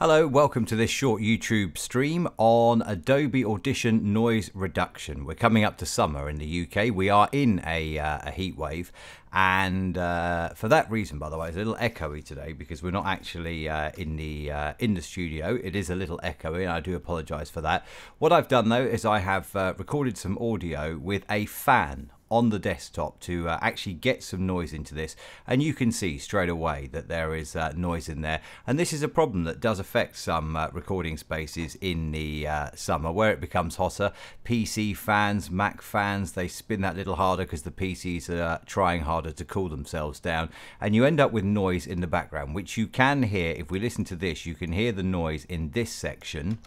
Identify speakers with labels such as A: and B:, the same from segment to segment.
A: Hello, welcome to this short YouTube stream on Adobe Audition noise reduction. We're coming up to summer in the UK. We are in a heat wave, and for that reason, by the way, it's a little echoey today because we're not actually in the studio. It is a little echoey, and I do apologise for that. What I've done though is I have recorded some audio with a fan on the desktop to actually get some noise into this, and you can see straight away that there is noise in there, and this is a problem that does affect some recording spaces in the summer where it becomes hotter. PC fans, Mac fans, they spin that little harder because the PCs are trying harder to cool themselves down, and you end up with noise in the background, which you can hear. If we listen to this, you can hear the noise in this section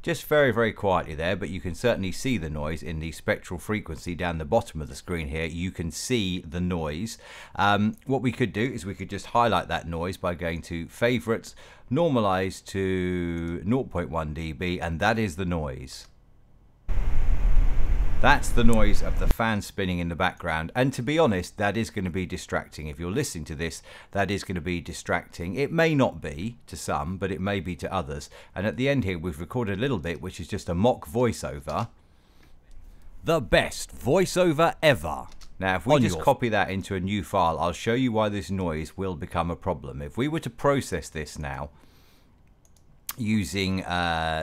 A: just very, very quietly there, but you can certainly see the noise in the spectral frequency down the bottom of the screen here. You can see the noise. What we could do is we could just highlight that noise by going to favorites, normalize to 0.1 dB, and that is the noise. That's the noise of the fan spinning in the background, and to be honest, that is going to be distracting. If you're listening to this, that is going to be distracting. It may not be to some, but it may be to others. And at the end here, we've recorded a little bit, which is just a mock voiceover. The best voiceover ever. Now, if we just copy that into a new file, I'll show you why this noise will become a problem. If we were to process this now, using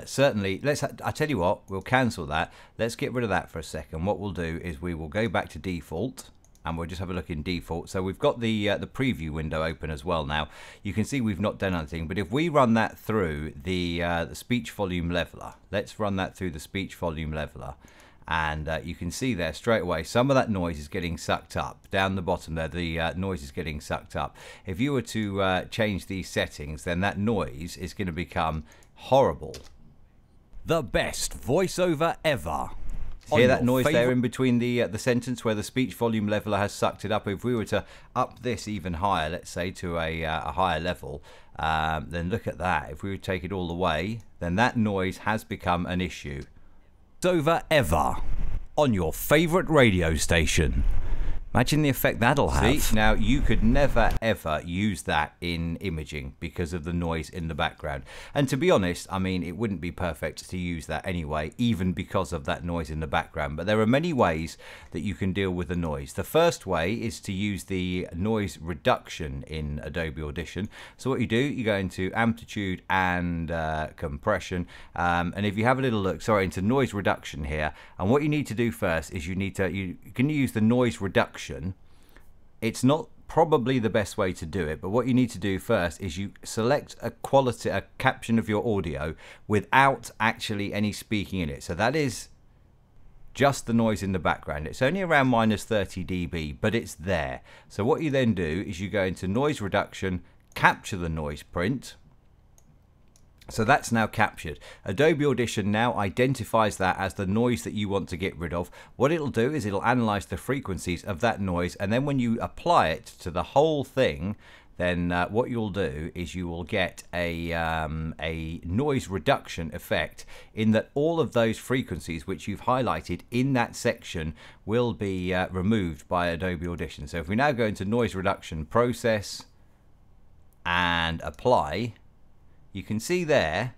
A: certainly, I tell you what, we'll cancel that. Let's get rid of that for a second. What we'll do is we will go back to default, and we'll just have a look in default. So we've got the preview window open as well now. You can see we've not done anything, but if we run that through the speech volume leveler, let's run that through the speech volume leveler, and you can see there straight away some of that noise is getting sucked up. Down the bottom there, the noise is getting sucked up. If you were to change these settings, then that noise is going to become horrible. The best voiceover ever. Hear that noise there in between the sentence where the speech volume leveler has sucked it up? If we were to up this even higher, let's say to a higher level, then look at that. If we would take it all the way, then that noise has become an issue. Over ever on your favorite radio station. Imagine the effect that'll have. See, now you could never ever use that in imaging because of the noise in the background. And to be honest, I mean, it wouldn't be perfect to use that anyway, even because of that noise in the background. But there are many ways that you can deal with the noise. The first way is to use the noise reduction in Adobe Audition. So what you do, you go into amplitude and compression, and if you have a little look, sorry, into noise reduction here, and what you need to do first is you can use the noise reduction. It's not probably the best way to do it, but what you need to do first is you select a caption of your audio without actually any speaking in it. So that is just the noise in the background. It's only around minus 30 dB, but it's there. So what you then do is you go into noise reduction, capture the noise print. So that's now captured. Adobe Audition now identifies that as the noise that you want to get rid of. What it'll do is it'll analyze the frequencies of that noise, and then when you apply it to the whole thing, then what you'll do is you will get a noise reduction effect, in that all of those frequencies which you've highlighted in that section will be removed by Adobe Audition. So if we now go into noise reduction process and apply, you can see there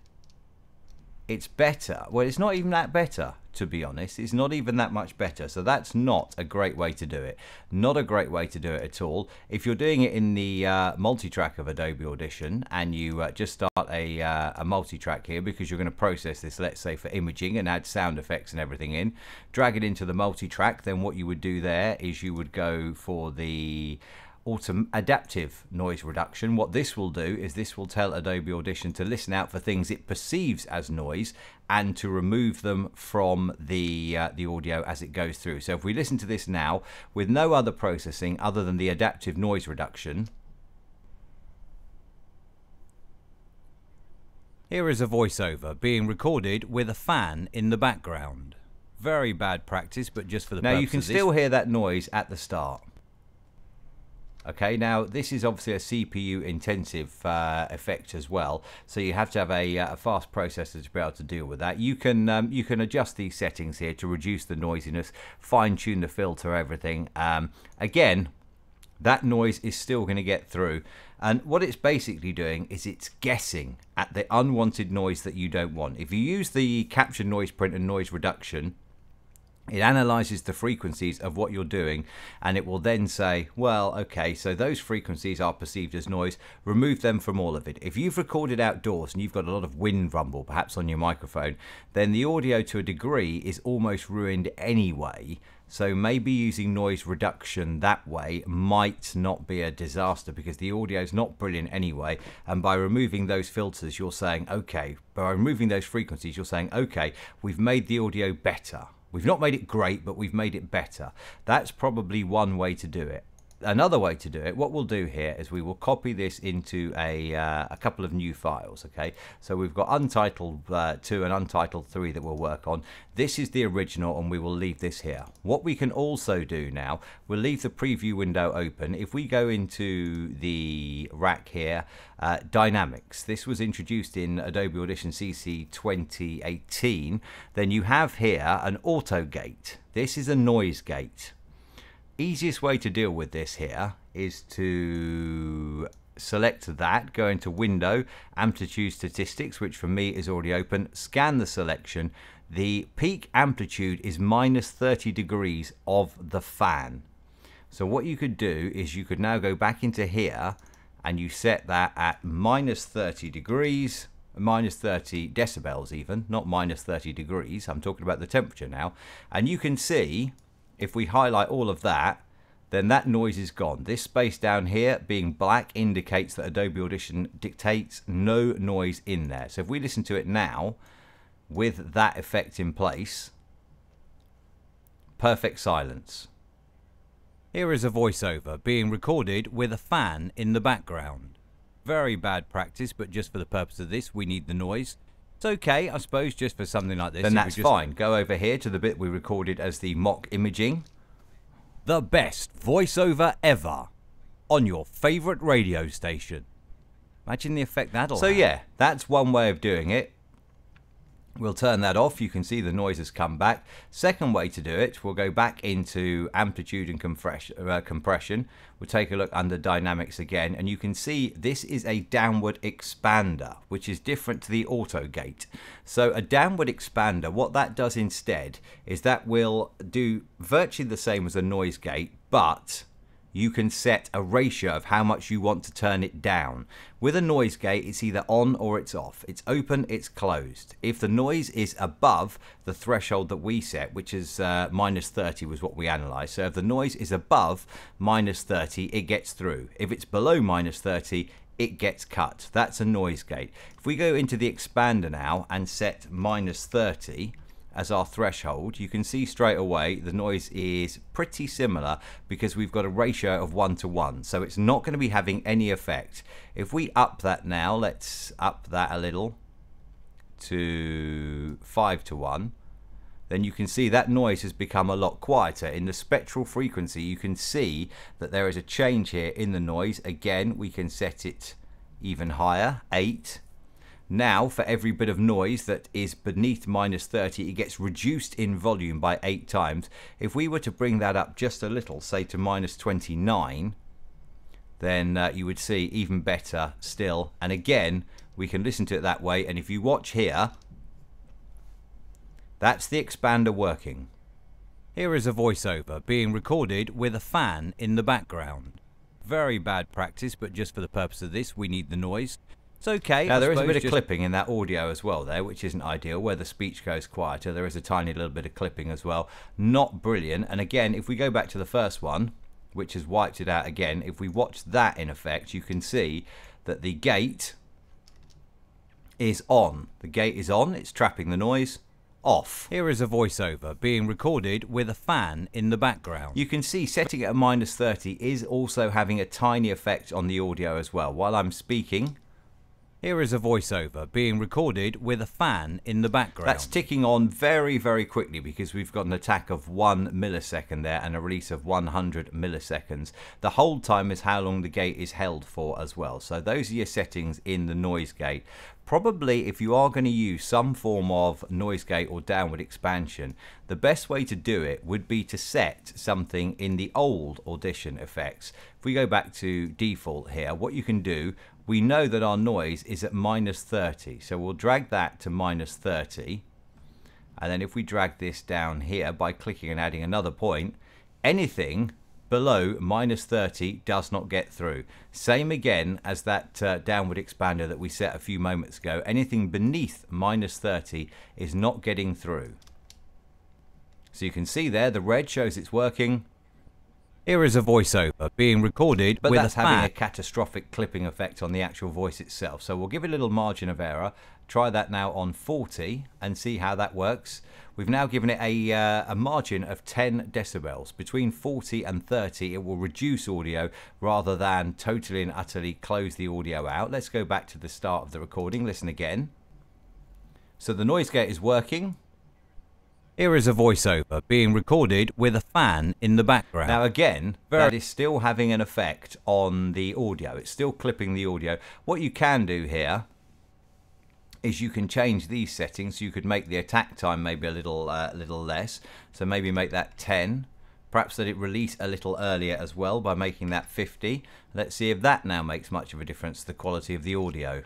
A: it's better. Well, it's not even that better, to be honest. It's not even that much better. So that's not a great way to do it. Not a great way to do it at all. If you're doing it in the multi-track of Adobe Audition, and you just start a multi-track here because you're going to process this, let's say, for imaging and add sound effects and everything in, drag it into the multi-track, then what you would do there is you would go for the adaptive noise reduction. What this will do is this will tell Adobe Audition to listen out for things it perceives as noise and to remove them from the audio as it goes through. So if we listen to this now with no other processing other than the adaptive noise reduction, here is a voiceover being recorded with a fan in the background. Very bad practice, but just for the purpose. Now you can still hear that noise at the start. Okay, now this is obviously a CPU intensive effect as well, so you have to have a fast processor to be able to deal with that. You can adjust these settings here to reduce the noisiness, fine tune the filter, everything. Again, that noise is still going to get through. And what it's basically doing is it's guessing at the unwanted noise that you don't want. If you use the capture noise print and noise reduction, it analyzes the frequencies of what you're doing, and it will then say, well, okay, so those frequencies are perceived as noise, remove them from all of it. If you've recorded outdoors and you've got a lot of wind rumble perhaps on your microphone, then the audio to a degree is almost ruined anyway. So maybe using noise reduction that way might not be a disaster, because the audio is not brilliant anyway. And by removing those filters, you're saying, okay, by removing those frequencies, you're saying, okay, we've made the audio better. We've not made it great, but we've made it better. That's probably one way to do it. Another way to do it, what we'll do here is we will copy this into a couple of new files, okay? So we've got Untitled 2 and Untitled 3 that we'll work on. This is the original, and we will leave this here. What we can also do now, we'll leave the preview window open. If we go into the rack here, Dynamics, this was introduced in Adobe Audition CC 2018, then you have here an auto gate. This is a noise gate. Easiest way to deal with this here is to select that, go into Window, Amplitude Statistics, which for me is already open, scan the selection. The peak amplitude is minus 30 degrees of the fan. So what you could do is you could now go back into here and you set that at minus 30 degrees, minus 30 decibels even, not minus 30 degrees. I'm talking about the temperature now. And you can see, if we highlight all of that, then that noise is gone. This space down here being black indicates that Adobe Audition dictates no noise in there. So if we listen to it now with that effect in place, perfect silence. Here is a voiceover being recorded with a fan in the background. Very bad practice, but just for the purpose of this, we need the noise. It's okay, I suppose, just for something like this. Then that's fine. Go over here to the bit we recorded as the mock imaging. The best voiceover ever on your favorite radio station. Imagine the effect that'll have. So yeah, that's one way of doing it. We'll turn that off. You can see the noise has come back. Second way to do it, we'll go back into amplitude and compression. We'll take a look under dynamics again, and you can see this is a downward expander, which is different to the auto gate. So a downward expander, what that does instead is that will do virtually the same as a noise gate, but you can set a ratio of how much you want to turn it down. With a noise gate, it's either on or it's off. It's open, it's closed. If the noise is above the threshold that we set, which is minus 30 was what we analysed. So if the noise is above minus 30, it gets through. If it's below minus 30, it gets cut. That's a noise gate. If we go into the expander now and set minus 30, as our threshold, you can see straight away the noise is pretty similar because we've got a ratio of 1 to 1, so it's not going to be having any effect. If we up that now, let's up that a little to 5 to 1, then you can see that noise has become a lot quieter. In the spectral frequency, you can see that there is a change here in the noise. Again, we can set it even higher, 8. Now, for every bit of noise that is beneath minus 30, it gets reduced in volume by 8 times. If we were to bring that up just a little, say to minus 29, then you would see even better still. And again, we can listen to it that way. And if you watch here, that's the expander working. Here is a voiceover being recorded with a fan in the background. Very bad practice, but just for the purpose of this, we need the noise. It's okay. Now there is a bit of clipping in that audio as well there, which isn't ideal. Where the speech goes quieter, there is a tiny little bit of clipping as well. Not brilliant. And again, if we go back to the first one, which has wiped it out again, if we watch that in effect, you can see that the gate is on. The gate is on, it's trapping the noise. Off. Here is a voiceover being recorded with a fan in the background. You can see setting it at minus 30 is also having a tiny effect on the audio as well. While I'm speaking, here is a voiceover being recorded with a fan in the background. That's ticking on very, very quickly because we've got an attack of 1 millisecond there and a release of 100 milliseconds. The hold time is how long the gate is held for as well. So those are your settings in the noise gate. probably if you are going to use some form of noise gate or downward expansion, the best way to do it would be to set something in the old Audition effects. If we go back to default here, what you can do, we know that our noise is at -30, so we'll drag that to -30, and then if we drag this down here by clicking and adding another point, anything below -30 does not get through. Same again as that downward expander that we set a few moments ago. Anything beneath -30 is not getting through. So you can see there the red shows it's working. Here is a voiceover being recorded, but that's having a catastrophic clipping effect on the actual voice itself. So we'll give it a little margin of error. Try that now on 40 and see how that works. We've now given it a margin of 10 decibels. Between 40 and 30 it will reduce audio rather than totally and utterly close the audio out. Let's go back to the start of the recording. Listen again. So the noise gate is working. Here is a voiceover being recorded with a fan in the background. Now again, that is still having an effect on the audio. It's still clipping the audio. What you can do here is you can change these settings. You could make the attack time maybe a little less. So maybe make that 10. Perhaps let it release a little earlier as well by making that 50. Let's see if that now makes much of a difference to the quality of the audio.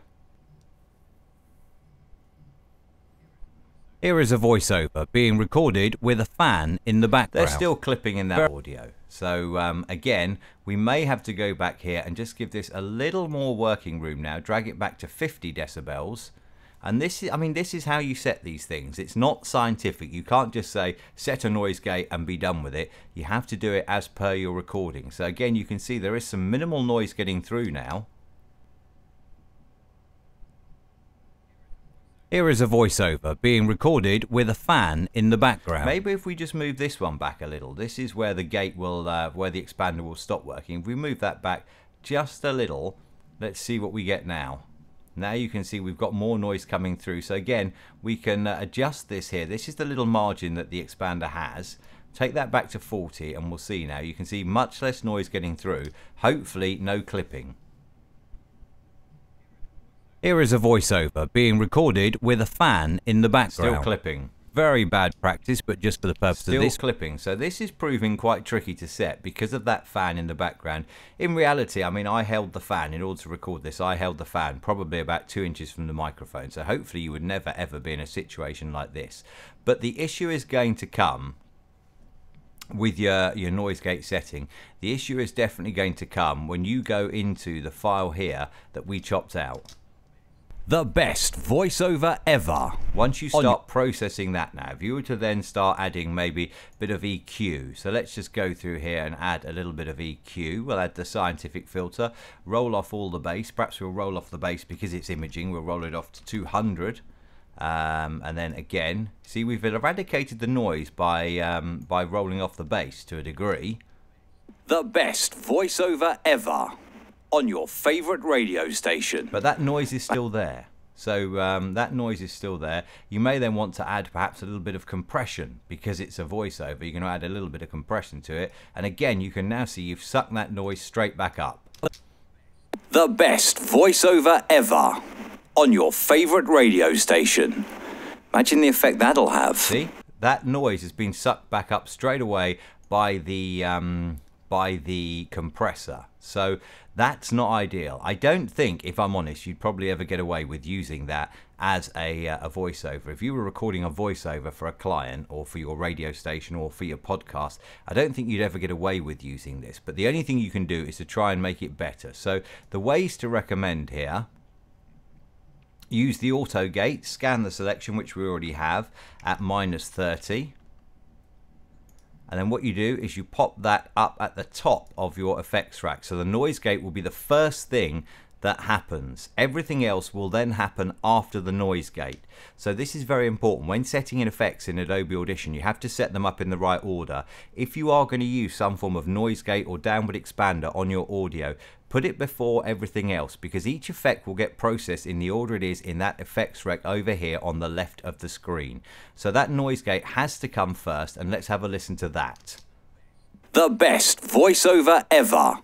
A: Here is a voiceover being recorded with a fan in the background. They're still clipping in that audio. So again, we may have to go back here and just give this a little more working room now. Drag it back to 50 decibels. And this is, I mean, this is how you set these things. It's not scientific. You can't just say set a noise gate and be done with it. You have to do it as per your recording. So again, you can see there is some minimal noise getting through now. Here is a voiceover being recorded with a fan in the background. Maybe if we just move this one back a little, this is where the gate will, where the expander will stop working. If we move that back just a little, let's see what we get now. Now you can see we've got more noise coming through. So again, we can adjust this here. This is the little margin that the expander has. Take that back to 40 and we'll see now. You can see much less noise getting through. Hopefully no clipping. Here is a voiceover being recorded with a fan in the background. Still clipping. Very bad practice, but just for the purpose of this. Still clipping. So this is proving quite tricky to set because of that fan in the background. In reality, I mean, I held the fan in order to record this. I held the fan probably about 2 inches from the microphone. So hopefully you would never ever be in a situation like this. But the issue is going to come with your noise gate setting. The issue is definitely going to come when you go into the file here that we chopped out. The best voiceover ever. Once you start processing that now, if you were to then start adding maybe a bit of EQ, so let's just go through here and add a little bit of EQ. We'll add the scientific filter, roll off all the bass. Perhaps we'll roll off the bass because it's imaging. We'll roll it off to 200. And then again, see, we've eradicated the noise by rolling off the bass to a degree. The best voiceover ever. On your favorite radio station. But that noise is still there. So that noise is still there. You may then want to add perhaps a little bit of compression because it's a voiceover. You're going to add a little bit of compression to it. And again, you can now see you've sucked that noise straight back up. The best voiceover ever. On your favorite radio station. Imagine the effect that'll have. See? That noise has been sucked back up straight away by the compressor. So that's not ideal. I don't think, if I'm honest, you'd probably ever get away with using that as a voiceover. If you were recording a voiceover for a client or for your radio station or for your podcast, I don't think you'd ever get away with using this. But the only thing you can do is to try and make it better. So the ways to recommend here: use the auto gate, scan the selection, which we already have, at -30. And then what you do is you pop that up at the top of your effects rack. So the noise gate will be the first thing that happens. Everything else will then happen after the noise gate. So this is very important. When setting in effects in Adobe Audition, you have to set them up in the right order. If you are going to use some form of noise gate or downward expander on your audio, put it before everything else, because each effect will get processed in the order it is in that effects rec over here on the left of the screen. So that noise gate has to come first, and let's have a listen to that. The best voiceover ever.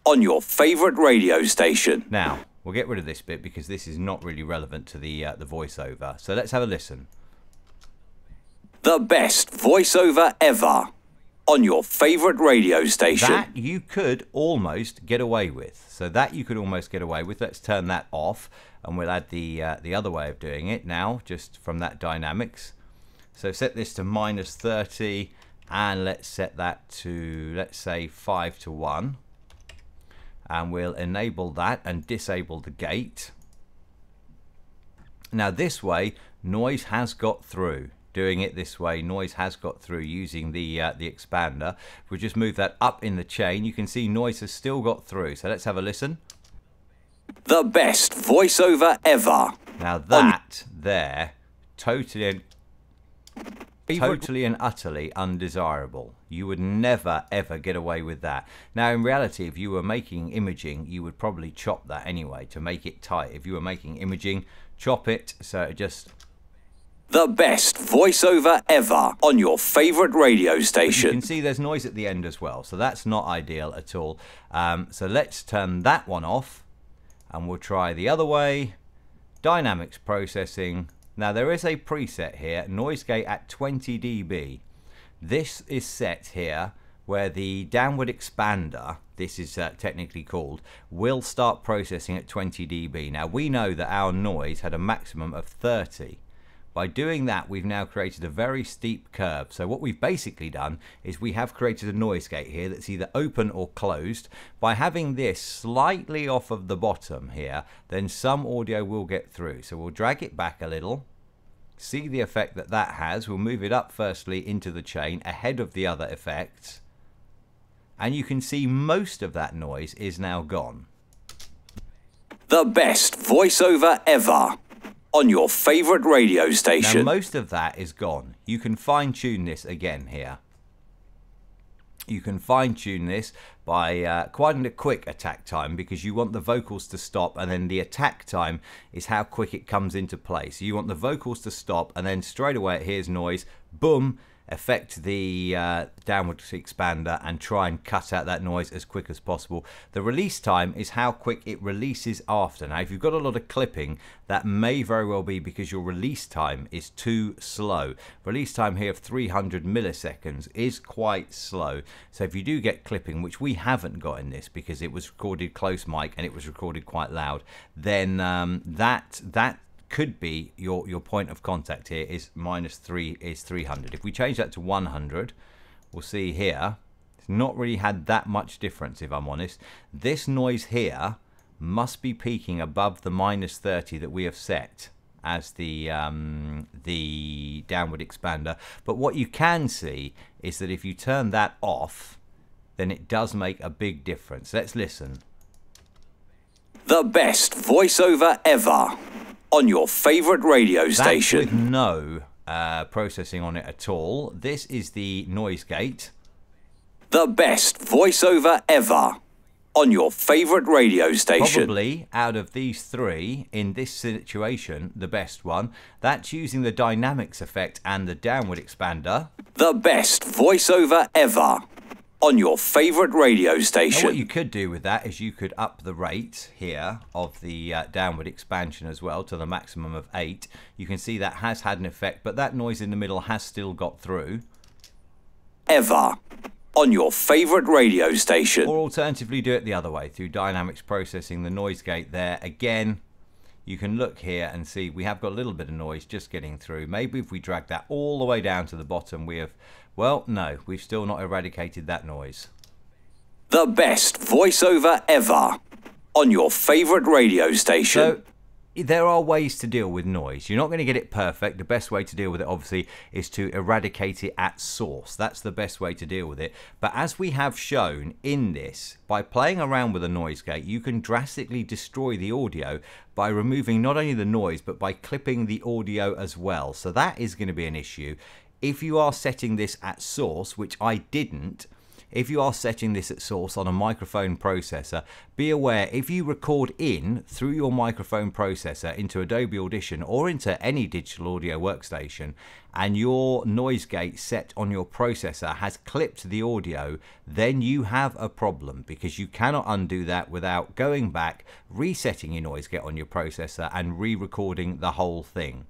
A: On your favorite radio station. Now, We'll get rid of this bit because this is not really relevant to the voiceover. So let's have a listen.
B: The best voiceover ever on your favorite radio station.
A: That you could almost get away with. So that you could almost get away with. Let's turn that off, and we'll add the other way of doing it now, just from that dynamics. So set this to -30, and let's set that to, let's say, 5:1. And we'll enable that and disable the gate. Now this way, noise has got through. Doing it this way, noise has got through using the expander. If we just move that up in the chain, you can see noise has still got through. So let's have a listen.
B: The best voiceover ever.
A: Now that there, totally and utterly undesirable. You would never ever get away with that. Now in reality, if you were making imaging, you would probably chop that anyway to make it tight. If you were making imaging, chop it so it just...
B: The best voiceover ever on your favorite radio station.
A: You can see there's noise at the end as well, so that's not ideal at all. So let's turn that one off, and we'll try the other way. Dynamics processing. Now there is a preset here, noise gate at 20 dB. This is set here where the downward expander, this is technically called, will start processing at 20 dB. Now we know that our noise had a maximum of 30. By doing that, we've now created a very steep curve. So what we've basically done is we have created a noise gate here that's either open or closed. By having this slightly off of the bottom here, then some audio will get through. So we'll drag it back a little, see the effect that that has. We'll move it up firstly into the chain ahead of the other effects. And you can see most of that noise is now gone.
B: The best voiceover ever on your favorite radio station.
A: Now most of that is gone. You can fine tune this again here. You can fine tune this by quite a quick attack time, because you want the vocals to stop, and then the attack time is how quick it comes into play. So you want the vocals to stop, and then straight away it hears noise, boom, affect the downward expander and try and cut out that noise as quick as possible. The release time is how quick it releases after. Now if you've got a lot of clipping, that may very well be because your release time is too slow. Release time here of 300 milliseconds is quite slow. So if you do get clipping, which we haven't got in this because it was recorded close mic and it was recorded quite loud, then that could be your point of contact here is -3 is 300. If we change that to 100, we'll see here it's not really had that much difference, if I'm honest. This noise here must be peaking above the -30 that we have set as the downward expander. But what you can see is that if you turn that off, then it does make a big difference. Let's listen.
B: The best voiceover ever on your favorite radio station.
A: That's with no processing on it at all. This is the noise gate.
B: The best voiceover ever on your favorite radio station.
A: Probably out of these three, in this situation, the best one. That's using the dynamics effect and the downward expander.
B: The best voiceover ever on your favorite radio station.
A: Now what you could do with that is you could up the rate here of the downward expansion as well to the maximum of 8. You can see that has had an effect, but that noise in the middle has still got through.
B: Ever on your favorite radio station.
A: Or alternatively do it the other way through dynamics processing the noise gate there. Again, you can look here and see we have got a little bit of noise just getting through. Maybe if we drag that all the way down to the bottom, we have, well, no, we've still not eradicated that noise.
B: The best voiceover ever on your favorite radio station.
A: So there are ways to deal with noise. You're not going to get it perfect. The best way to deal with it, obviously, is to eradicate it at source. That's the best way to deal with it. But as we have shown in this, by playing around with a noise gate, you can drastically destroy the audio by removing not only the noise, but by clipping the audio as well. So that is going to be an issue. If you are setting this at source, which I didn't, if you are setting this at source on a microphone processor, be aware if you record in through your microphone processor into Adobe Audition or into any digital audio workstation, and your noise gate set on your processor has clipped the audio, then you have a problem, because you cannot undo that without going back, resetting your noise gate on your processor and re-recording the whole thing.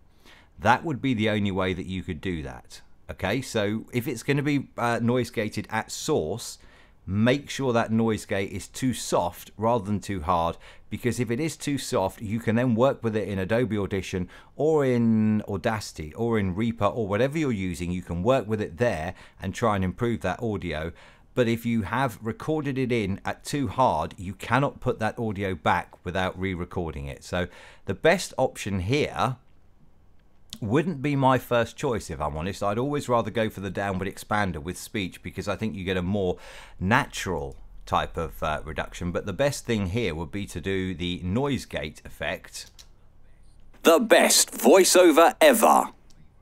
A: That would be the only way that you could do that. Okay, so if it's going to be noise gated at source, make sure that noise gate is too soft rather than too hard, because if it is too soft, you can then work with it in Adobe Audition or in Audacity or in Reaper or whatever you're using. You can work with it there and try and improve that audio. But if you have recorded it in at too hard, you cannot put that audio back without re-recording it. So the best option here wouldn't be my first choice, if I'm honest. I'd always rather go for the downward expander with speech, because I think you get a more natural type of reduction. But the best thing here would be to do the noise gate effect.
B: The best voiceover ever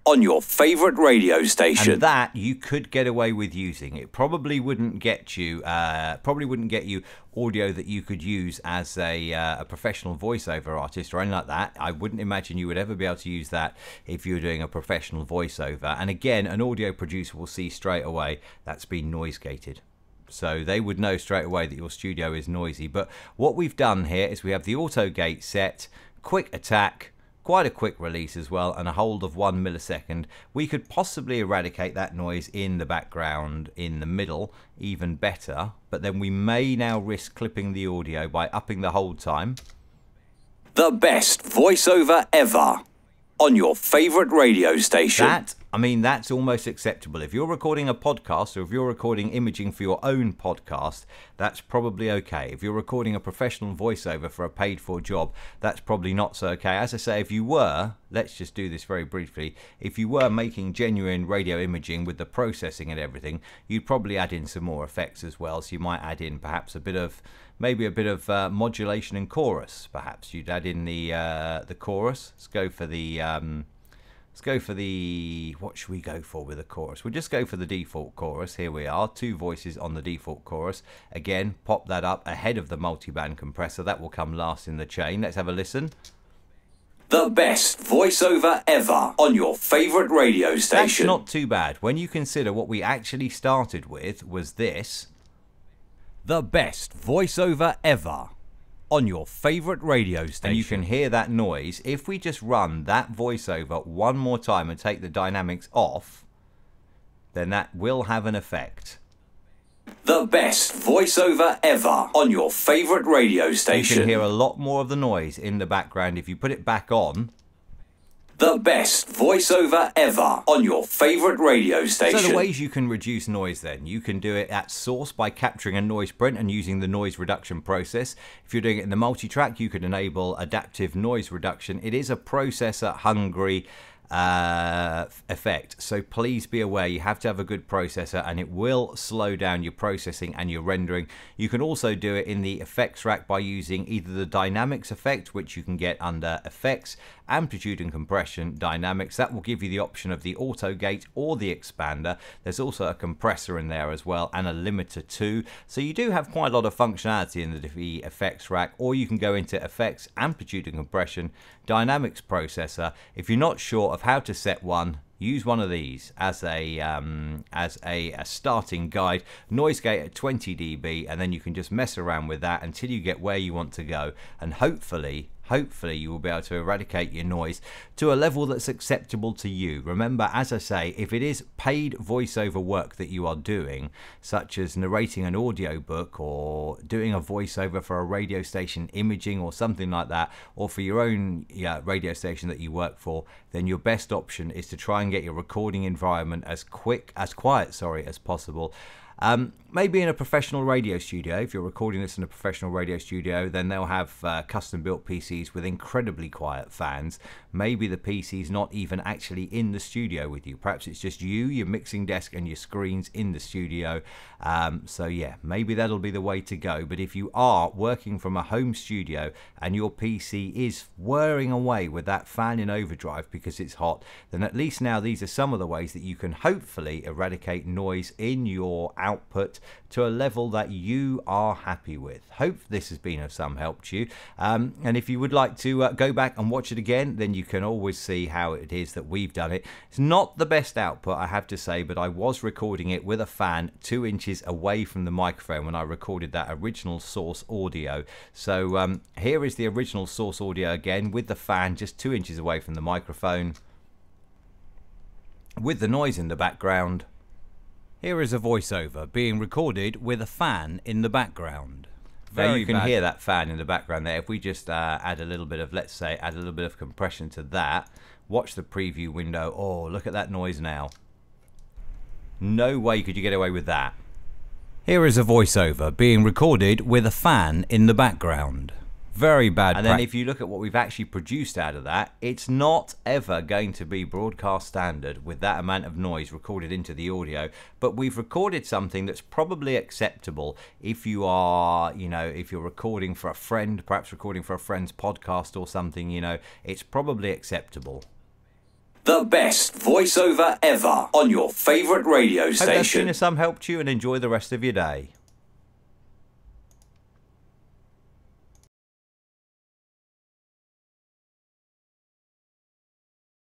B: on your favorite radio station.
A: And that you could get away with using. It probably wouldn't get you audio that you could use as a professional voiceover artist or anything like that. I wouldn't imagine you would ever be able to use that if you were doing a professional voiceover. And again, an audio producer will see straight away that's been noise gated. So they would know straight away that your studio is noisy. But what we've done here is we have the auto gate set, quick attack, quite a quick release as well, and a hold of 1 millisecond. We could possibly eradicate that noise in the background in the middle even better, but then we may now risk clipping the audio by upping the hold time.
B: The best voiceover ever on your favorite radio station.
A: That's almost acceptable. If you're recording a podcast, or if you're recording imaging for your own podcast, that's probably okay. If you're recording a professional voiceover for a paid for job, that's probably not so okay. As I say, if you were, let's just do this very briefly, if you were making genuine radio imaging with the processing and everything, you'd probably add in some more effects as well. So you might add in perhaps maybe a bit of modulation and chorus. Perhaps you'd add in the chorus. Let's go for the, what should we go for with the chorus? We'll just go for the default chorus. Here we are, 2 voices on the default chorus. Again, pop that up ahead of the multiband compressor. That will come last in the chain. Let's have a listen.
B: The best voiceover ever on your favorite radio station.
A: That's not too bad. When you consider what we actually started with was this. The best voiceover ever on your favorite radio station. And you can hear that noise. If we just run that voiceover one more time and take the dynamics off, then that will have an effect.
B: The best voiceover ever on your favorite radio station.
A: You can hear a lot more of the noise in the background if you put it back on.
B: The best voiceover ever on your favorite radio station.
A: So the ways you can reduce noise then, you can do it at source by capturing a noise print and using the noise reduction process. If you're doing it in the multi-track, you could enable adaptive noise reduction. It is a processor hungry effect, so please be aware you have to have a good processor, and it will slow down your processing and your rendering. You can also do it in the effects rack by using either the dynamics effect, which you can get under effects, amplitude and compression, dynamics. That will give you the option of the auto gate or the expander. There's also a compressor in there as well, and a limiter too. So you do have quite a lot of functionality in the effects rack. Or you can go into effects, amplitude and compression, dynamics processor. If you're not sure of how to set one, use one of these as a starting guide. Noise gate at 20 dB, and then you can just mess around with that until you get where you want to go, and hopefully you will be able to eradicate your noise to a level that's acceptable to you. Remember, as I say, if it is paid voiceover work that you are doing, such as narrating an audiobook or doing a voiceover for a radio station imaging or something like that, or for your own radio station that you work for, then your best option is to try and get your recording environment as quiet as possible. Maybe in a professional radio studio. If you're recording this in a professional radio studio, then they'll have custom built PCs with incredibly quiet fans. Maybe the PC's not even actually in the studio with you. Perhaps it's just you, your mixing desk and your screens in the studio. So yeah, maybe that'll be the way to go. But if you are working from a home studio and your PC is whirring away with that fan in overdrive because it's hot, then at least now these are some of the ways that you can hopefully eradicate noise in your output to a level that you are happy with. Hope this has been of some help to you. And if you would like to go back and watch it again, then you can always see how it is that we've done it. It's not the best output, I have to say, but I was recording it with a fan 2 inches away from the microphone when I recorded that original source audio. So here is the original source audio again with the fan just 2 inches away from the microphone, with the noise in the background. Here is a voiceover being recorded with a fan in the background. There you can hear that fan in the background there. If we just add a little bit of, let's say, add a little bit of compression to that, watch the preview window. Oh, look at that noise now. No way could you get away with that. Here is a voiceover being recorded with a fan in the background. Very bad. And then if you look at what we've actually produced out of that, it's not ever going to be broadcast standard with that amount of noise recorded into the audio, but we've recorded something that's probably acceptable if you are, you know, if you're recording for a friend, perhaps recording for a friend's podcast or something, you know, it's probably acceptable.
B: The best voiceover ever on your favourite radio
A: Hope that's been
B: station.
A: of some help to you, and enjoy the rest of your day.